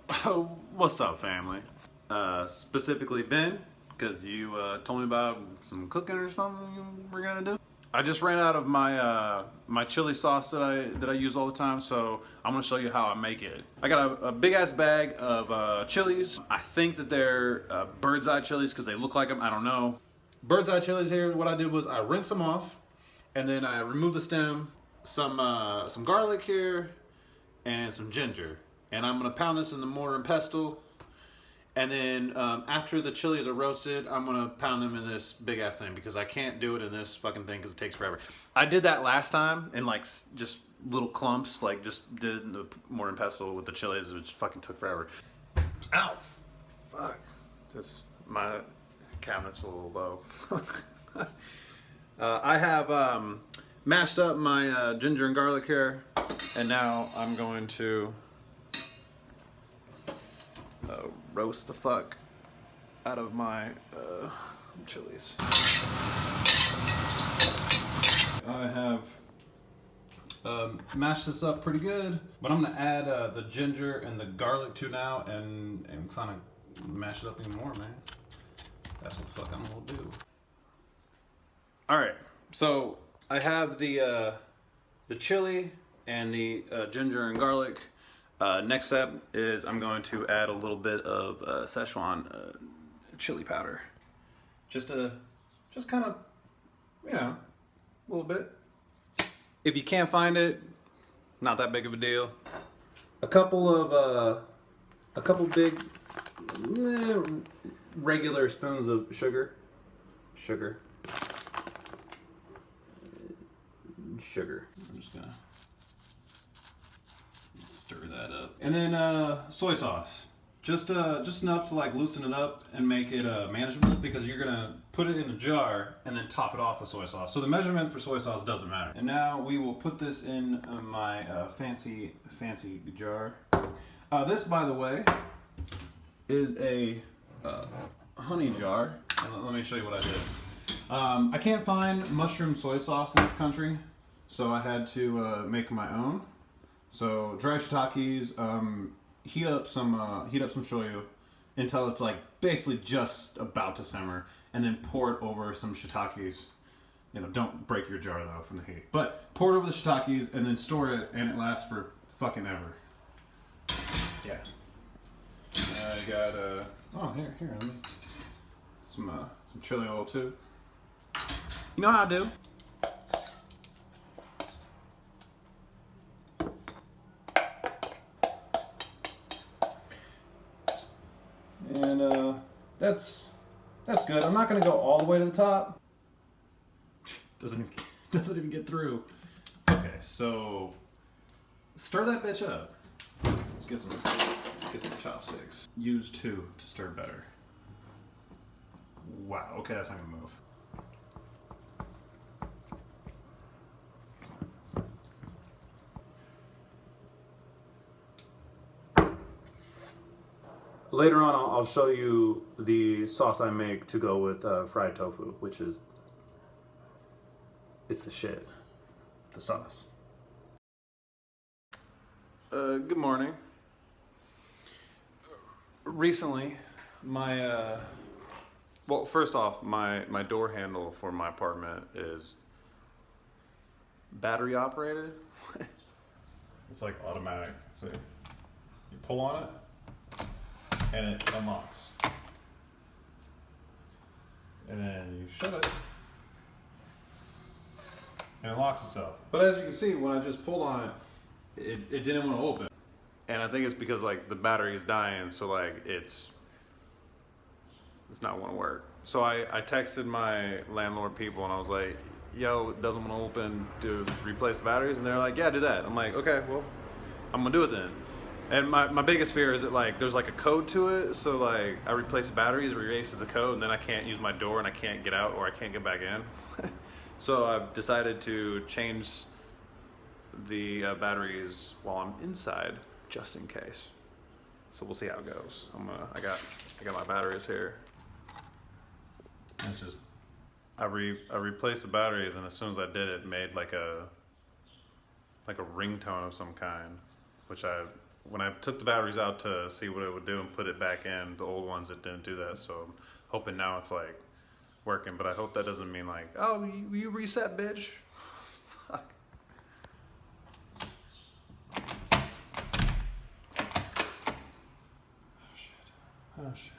What's up, family? Specifically Ben, because you told me about some cooking or something you were gonna do. I just ran out of my my chili sauce that I use all the time, so I'm gonna show you how I make it. I got a big ass bag of chilies. I think that they're bird's eye chilies because they look like them. I don't know. Bird's eye chilies here. What I did was I rinsed them off, and then I removed the stem. Some garlic here, and some ginger. And I'm gonna pound this in the mortar and pestle. And then after the chilies are roasted, I'm gonna pound them in this big ass thing because I can't do it in this fucking thing because it takes forever. I did that last time in like just little clumps, like just did it in the mortar and pestle with the chilies, which fucking took forever. Ow, fuck. My cabinet's a little low. I have mashed up my ginger and garlic here, and now I'm going to roast the fuck out of my chilies. I have mashed this up pretty good, but I'm gonna add the ginger and the garlic to now and kind of mash it up even more, man. That's what the fuck I'm gonna do. All right, so I have the chili and the ginger and garlic. Next step is I'm going to add a little bit of Szechuan chili powder. Just kind of, you know, a little bit. If you can't find it, not that big of a deal. A couple big regular spoons of sugar. I'm just gonna stir that up. And then soy sauce. Just enough to like loosen it up and make it manageable because you're gonna put it in a jar and then top it off with soy sauce. So the measurement for soy sauce doesn't matter. And now we will put this in my fancy jar. This, by the way, is a honey jar. And let me show you what I did. I can't find mushroom soy sauce in this country, so I had to make my own. So dry shiitakes, heat up some shoyu until it's like basically just about to simmer, and then pour it over some shiitakes. You know, don't break your jar though from the heat. But pour it over the shiitakes and then store it, and it lasts for fucking ever. Yeah. I got here. Let me, some chili oil too. You know how I do. And that's good. I'm not gonna go all the way to the top. Doesn't even get through. Okay, so stir that bitch up. Let's get some chopsticks. Use 2 to stir better. Wow. Okay, that's not gonna move. Later on, I'll show you the sauce I make to go with fried tofu, which is, it's the shit, the sauce. Good morning. Recently, well, first off, my door handle for my apartment is battery operated. It's like automatic. So you pull on it, and it unlocks. And then you shut it, and it locks itself. But as you can see, when I just pulled on it, it didn't want to open. And I think it's because like the battery is dying, so like it's not want to work. So I texted my landlord people and I was like, yo, it doesn't want to open to replace the batteries? And they're like, yeah, do that. I'm like, okay, well, I'm gonna do it then. And my biggest fear is that like there's like a code to it, so like I replace the batteries, it erases the code, and then I can't use my door and I can't get out or I can't get back in. So I've decided to change the batteries while I'm inside, just in case. So we'll see how it goes. I got my batteries here. It's just I replaced the batteries, and as soon as I did, it made like a ringtone of some kind, which I when I took the batteries out to see what it would do and put it back in, the old ones, it didn't do that. So I'm hoping now it's like working, but I hope that doesn't mean like, oh, you reset, bitch. Fuck. Oh shit.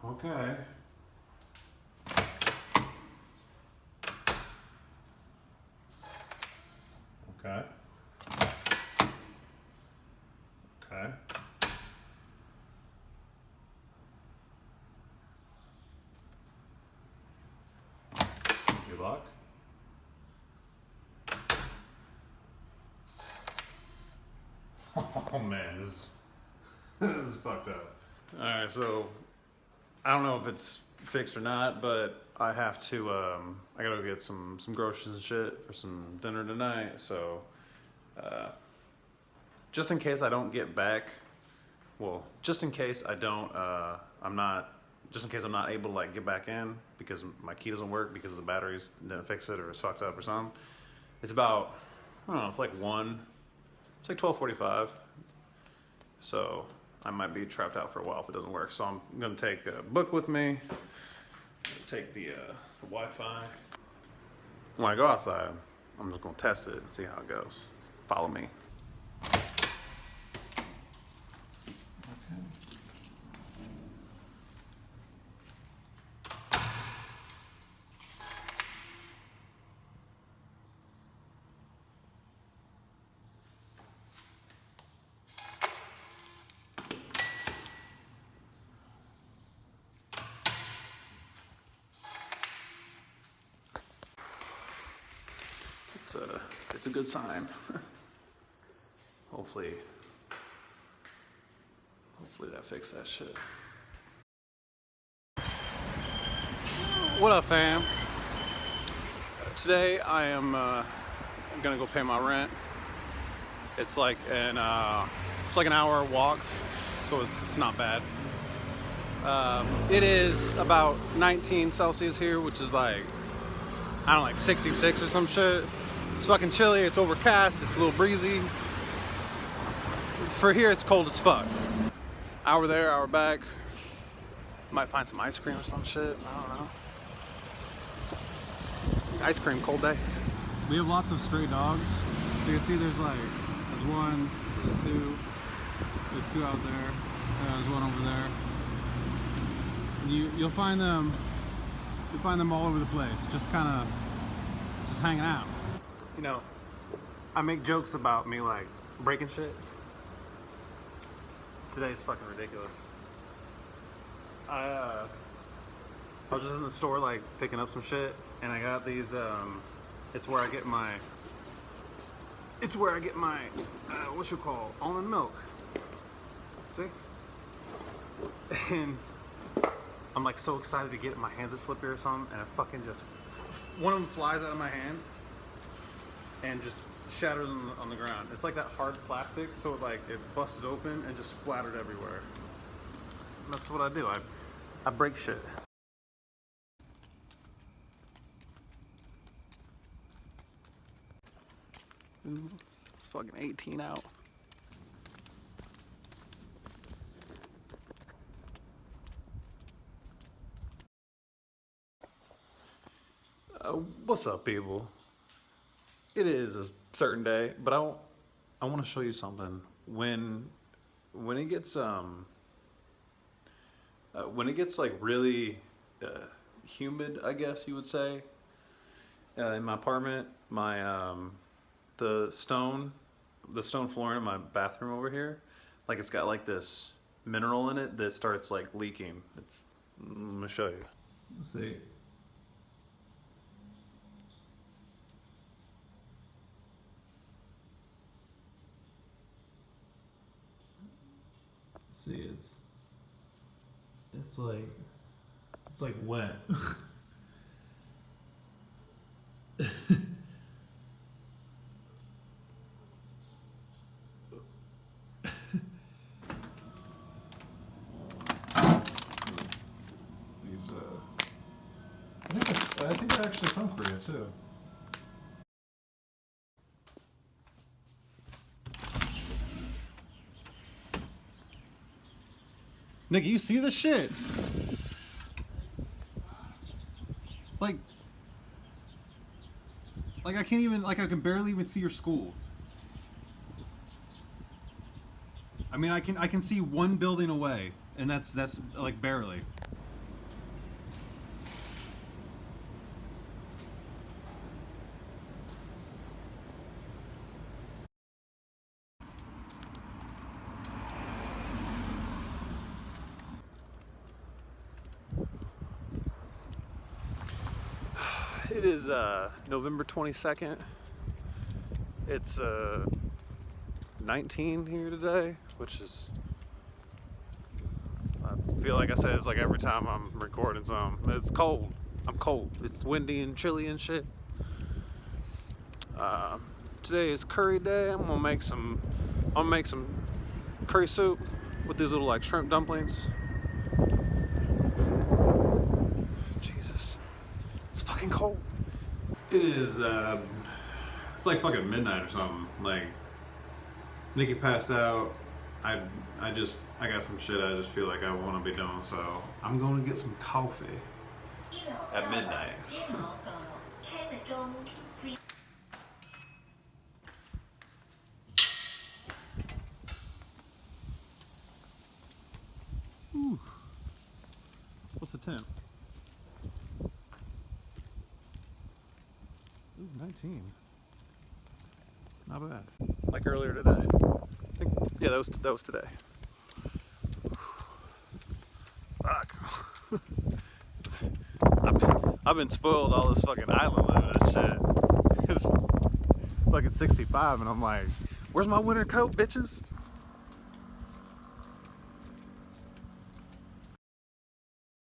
Okay. Okay. Okay. Good luck. Oh man, this is fucked up. Alright, so I don't know if it's fixed or not, but I have to I gotta go get some groceries and shit for some dinner tonight, so just in case I don't get back, well, just in case I don't just in case I'm not able to like get back in because my key doesn't work because the batteries didn't fix it or it's fucked up or something. It's about, I don't know, it's like 12:45. So I might be trapped out for a while if it doesn't work. So I'm gonna take a book with me, take the Wi-Fi. When I go outside, I'm just gonna test it and see how it goes. Follow me. It's a good sign. Hopefully that fixed that shit. What up, fam? Today I am gonna go pay my rent. It's like an hour walk, so it's not bad. It is about 19 Celsius here, which is like, I don't know, like 66 or some shit. It's fucking chilly, it's overcast, it's a little breezy. For here, it's cold as fuck. Hour there, hour back. Might find some ice cream or some shit, I don't know. Ice cream, cold day. We have lots of stray dogs. You can see there's one, there's two out there, there's one over there. And you'll find them all over the place, just hanging out. You know, I make jokes about me like breaking shit. Today's fucking ridiculous. I was just in the store like picking up some shit, and I got these. It's where I get my what you call almond milk. See? And I'm like so excited to get it. My hands are slippery or something, and I fucking just one of them flies out of my hand and just shatters on the ground. It's like that hard plastic, so it busted open and just splattered everywhere. And that's what I do. I break shit. It's fucking 18 out. What's up, people? It is a certain day, but I want to show you something. When it gets like really humid, I guess you would say, in my apartment, the stone flooring in my bathroom over here, like it's got like this mineral in it that starts like leaking. I'm gonna show you. Let's see. See, it's like wet. I think I actually from Korea too. Nick, you see this shit? Like I can't even, I can barely even see your school. I mean, I can see one building away, and that's like barely. It is November 22nd. It's 19 here today, which is, I feel like I said it's like every time I'm recording something. It's cold. I'm cold. It's windy and chilly and shit. Today is curry day. I'm gonna make some curry soup with these little like shrimp dumplings. Jesus, it's fucking cold. It is it's like fucking midnight or something. Like Nikki passed out. I got some shit I just feel like I want to be doing, so I'm going to get some coffee at midnight. Ooh. What's the temp? Ooh, 19. Not bad. Like earlier today. I think, yeah, that was today. Fuck. I've been spoiled all this fucking island living and shit. It's fucking 65 and I'm like, where's my winter coat, bitches?